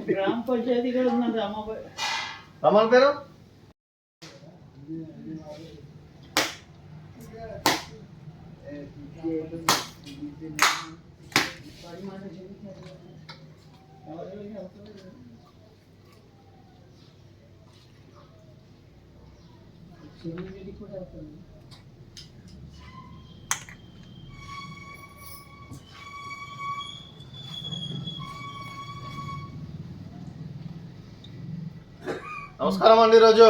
గ్రామ పంచాయతీ కూడా ఉందండి అమ్మాయి అమ్మాయి పేరు నమస్కారం అండి. ఈరోజు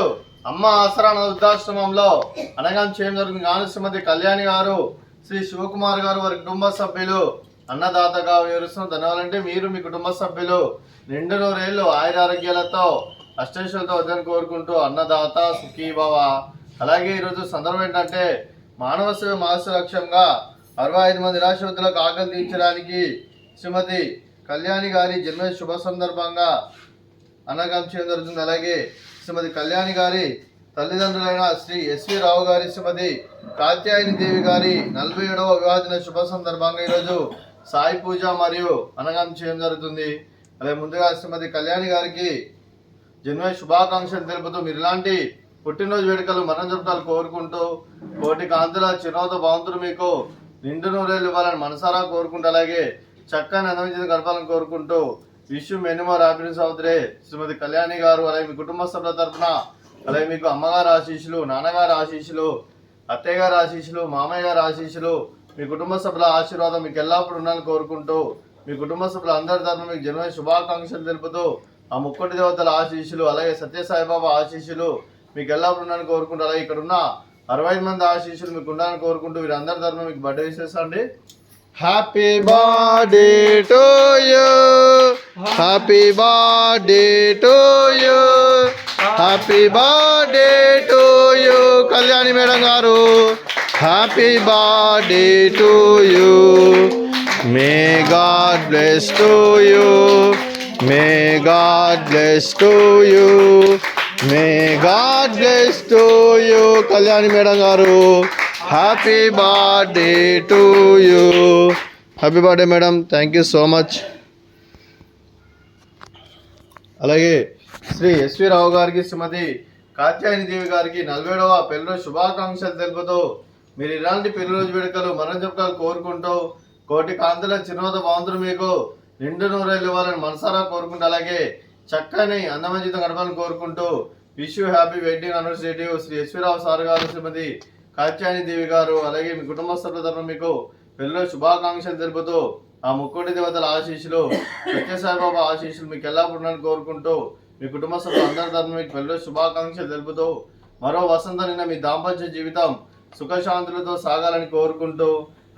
అమ్మ ఆసరా వృద్ధాశ్రమంలో అనగా చేయడం జరుగుతుంది. గాను శ్రీమతి కళ్యాణి గారు, శ్రీ శివకుమార్ గారు, వారి కుటుంబ సభ్యులు అన్నదాతగా వివరిస్తున్న ధన్యవాదాలంటే మీరు మీ కుటుంబ సభ్యులు నిండు నూరేళ్లు ఆయురారోగ్యాలతో అష్టైశ్వర్యాలతో వద్దని కోరుకుంటూ అన్నదాత సుఖీభవ. అలాగే ఈరోజు సందర్భం ఏంటంటే మానవ సేవ మాస లక్ష్యంగా 65 మంది నిరాశ్రితులకు ఆకలి తీర్చడానికి శ్రీమతి కళ్యాణి గారి జన్మ శుభ సందర్భంగా అన్నదానం చేయడం జరుగుతుంది. అలాగే శ్రీమతి కళ్యాణి గారి తల్లిదండ్రులైన శ్రీ ఎస్వి రావు గారి, శ్రీమతి కాత్యాయని దేవి గారి 47వ వివాహ దిన శుభ సందర్భంగా ఈరోజు సాయి పూజ మరియు అన్నదానం చేయడం జరుగుతుంది. అలాగే ముందుగా శ్రీమతి కళ్యాణి గారికి జన్మ శుభాకాంక్షలు తెలుపుతూ మీరు ఇలాంటి పుట్టినరోజు వేడుకలు మనం జరుపుతాలు కోరుకుంటూ కోటి కాంతుల చిరునవ్వుతో భగవంతుడు మీకు నిండు నూరేళ్ళు ఇవ్వాలని మనసారా కోరుకుంటూ అలాగే చక్కని అందమైన గడపాలని కోరుకుంటూ విష్ మెనీ మోర్ హ్యాపీనెస్ అవుతురే శ్రీమతి కళ్యాణి గారు. అలాగే మీ కుటుంబ సభ్యుల తరఫున అలాగే మీకు అమ్మగారు ఆశీస్సులు, నాన్నగారు ఆశీస్సులు, అత్తయ్య గారు ఆశీస్సులు, మామయ్య గారు ఆశీస్సులు, మీ కుటుంబ సభ్యుల ఆశీర్వాదం మీకు ఎల్లప్పుడూ ఉండాలని కోరుకుంటూ మీ కుటుంబ సభ్యుల అందరి తరఫున మీకు జన్మ శుభాకాంక్షలు తెలుపుతూ ఆ ముక్కోటి దేవతల ఆశీస్సులు అలాగే సత్యసాయిబాబా ఆశీస్సులు మీకు ఎల్లప్పుడూ ఉండాలని కోరుకుంటూ అలాగే ఇక్కడ ఉన్న 65 మంది ఆశీస్సులు మీకు ఉండాలని కోరుకుంటూ వీరందరి తరఫున మీకు బర్త్డే విషెస్ అండి. Happy birthday to you, happy birthday to you, happy birthday to you Kalyani madam garu. Happy birthday to you, may God bless to you, may God bless to you, may God bless to you Kalyani madam garu. Happy birthday to you. Happy birthday madam, thank you so much. అలాగే Shri SV రావు గారికి, శ్రీమతి కాత్యాయని దేవి గారికి 47వ పెళ్లిరోజు శుభాకాంక్షలు తెలుపుతూ మీరు ఇలాంటి పెళ్లిరోజు వేడుకలు మనం జరుపుకోవాలి కోరుకుంటూ కోటి కాంతుల చిరునవ్వుతో భగవంతుడు మీకు నిండు నూరేళ్ళు ఇవ్వాలని మనసారా కోరుకుంటూ అలాగే చక్కని అందమైన జీవితం గడపాలని కోరుకుంటూ wish you happy wedding anniversary Shri SV Rao sir garu, Shrimati Katyayani దేవి గారు. అలాగే మీ కుటుంబ సభ్యుల తరఫున మీకు పెళ్లిలో శుభాకాంక్షలు తెలుపుతూ ఆ ముక్కోటి దేవతల ఆశీస్సులు, సత్యసాయిబాబా ఆశీస్సులు మీకు ఎల్లప్పుడూ కోరుకుంటూ మీ కుటుంబ సభ్యులు అందరి తరఫున మీకు పెళ్లిలో శుభాకాంక్షలు తెలుపుతూ మరో వసంతం నిన్న మీ దాంపత్య జీవితం సుఖశాంతులతో సాగాలని కోరుకుంటూ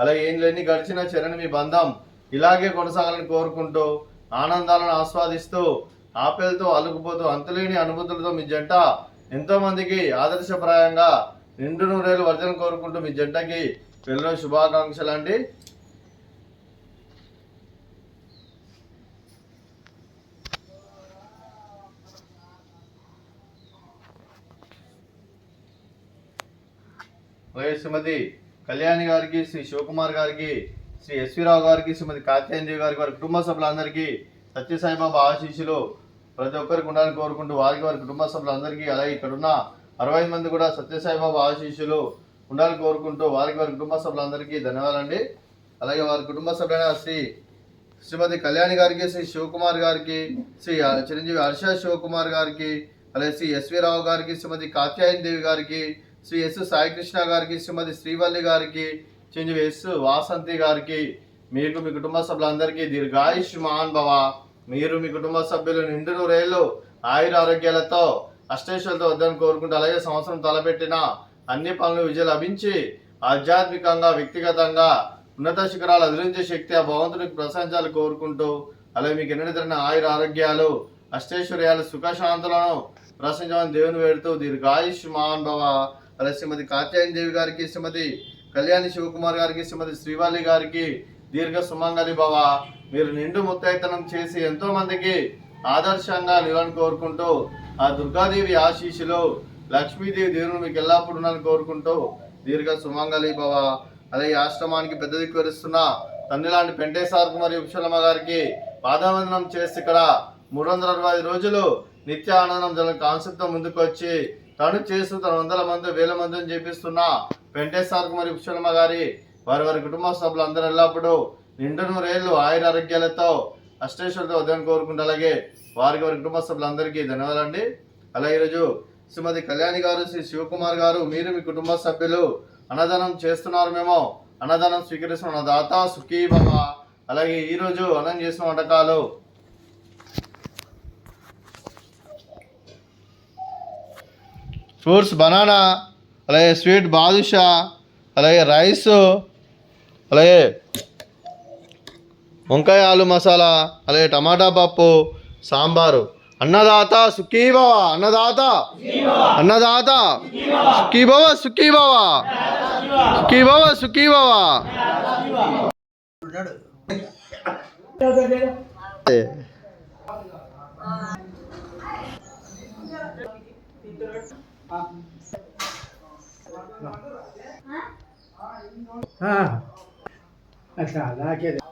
అలాగే ఏం లేని గడిచిన చెరని మీ బంధం ఇలాగే కొనసాగాలని కోరుకుంటూ ఆనందాలను ఆస్వాదిస్తూ ఆపేలతో అలుగుపోతూ అంతులేని అనుభూతులతో మీ జంట ఎంతో మందికి ఆదర్శప్రాయంగా నిండు నూరేళ్ళు వర్ధన కోరుకుంటూ మీ జంటకి పెళ్లిలో శుభాకాంక్షలు అండి. శ్రీమతి కళ్యాణి గారికి, శ్రీ శివకుమార్ గారికి, శ్రీ ఎస్వి రావు గారికి, శ్రీమతి కాత్యాయని గారికి, వారి కుటుంబ సభ్యులందరికీ సత్యసాయిబాబా ఆశీస్సులు ప్రతి ఒక్కరికి ఉండాలని కోరుకుంటూ వారికి వారి కుటుంబ సభ్యులందరికీ అలాగే ఇక్కడున్న 65 మంది కూడా సత్యసాయిబాబా ఆశీస్సులు ఉండాలని కోరుకుంటూ వారికి వారి కుటుంబ సభ్యులందరికీ ధన్యవాదాలండి. అలాగే వారి కుటుంబ సభ్యులైన శ్రీమతి కళ్యాణి గారికి, శ్రీ శివకుమార్ గారికి, శ్రీ చిరంజీవి హర్ష శివకుమార్ గారికి, అలాగే శ్రీ ఎస్వి రావు గారికి, శ్రీమతి కాత్యాయని దేవి గారికి, శ్రీ ఎస్ సాయికృష్ణ గారికి, శ్రీమతి శ్రీవల్లి గారికి, చిరంజీవి ఎస్ వాసంతి గారికి, మీకు మీ కుటుంబ సభ్యులందరికీ దీర్ఘాయుష్మాన్ భవ. మీరు మీ కుటుంబ సభ్యులు నిండు నూరేళ్ళు ఆయుర ఆరోగ్యాలతో అష్టైశ్వర్యాలతో వద్దని కోరుకుంటూ అలాగే సంవత్సరం తలపెట్టిన అన్ని పనులు విజయం లభించి ఆధ్యాత్మికంగా వ్యక్తిగతంగా ఉన్నత శిఖరాలు అధిరించే శక్తి ఆ భగవంతుడికి ప్రశంసాలు కోరుకుంటూ అలాగే మీకు ఎన్నడైన ఆయుర ఆరోగ్యాలు అష్టైశ్వర్యాలు సుఖశాంతులను ప్రశంసమని దేవుని వేడుతూ దీర్ఘాయుష్మాన్ భవ. అలాగే శ్రీమతి కాత్యాయని దేవి గారికి, శ్రీమతి కళ్యాణి శివకుమార్ గారికి, శ్రీమతి శ్రీవల్లి గారికి దీర్ఘ సుమంగళి భవ. మీరు నిండు ముత్తైతనం చేసి ఎంతో మందికి ఆదర్శంగా నిలని కోరుకుంటూ ఆ దుర్గాదేవి ఆశీస్సులు లక్ష్మీదేవి దేవుని మీకు ఎల్లప్పుడూ ఉండాలని కోరుకుంటూ దీర్ఘ సుమంగళి భవ. అలాగే ఈ ఆశ్రమానికి పెద్ద దిక్కు వరిస్తున్న తండ్రి లాంటి పెంటేశ్వర మరియు విశాలమ్మ గారికి పాదవందనం చేసి ఇక్కడ 365 రోజులు నిత్య ఆనందం జరిగిన కాన్సెప్ట్ తో ముందుకు వచ్చి తను చేస్తూ తన 100 మంది 1000 మందిని చేపిస్తున్న పెంటేశ్వర మరియు విశాలమ్మ గారి వారి కుటుంబ సభ్యులు అందరూ ఎల్లప్పుడూ నిండు నూరేళ్లు ఆయుర ఆరోగ్యాలతో అష్టేశ్వరులతో ఉదయం కోరుకుంటూ అలాగే వారి కుటుంబ సభ్యులందరికీ ధన్యవాదాలండి. అలాగే ఈరోజు శ్రీమతి కళ్యాణి గారు, శ్రీ శివకుమార్ గారు, మీరు మీ కుటుంబ సభ్యులు అన్నదానం చేస్తున్నారు. మేము అన్నదానం స్వీకరిస్తున్న దాత సుఖీ భవ. అలాగే ఈరోజు అన్నం చేసిన వంటకాలు ఫ్రూట్స్ బనానా, అలాగే స్వీట్ బాదుషా, అలాగే రైస్, అలాగే వంకాయ ఆలు మసాలా, అలాగే టమాటా పప్పు, సాంబారు. అన్నదాత సుఖీ భవ, అన్నదాత అన్నదాత సుఖీ భవ, సుఖీ భవ, సుఖీ భవ, సుఖీ భవ. अच्छा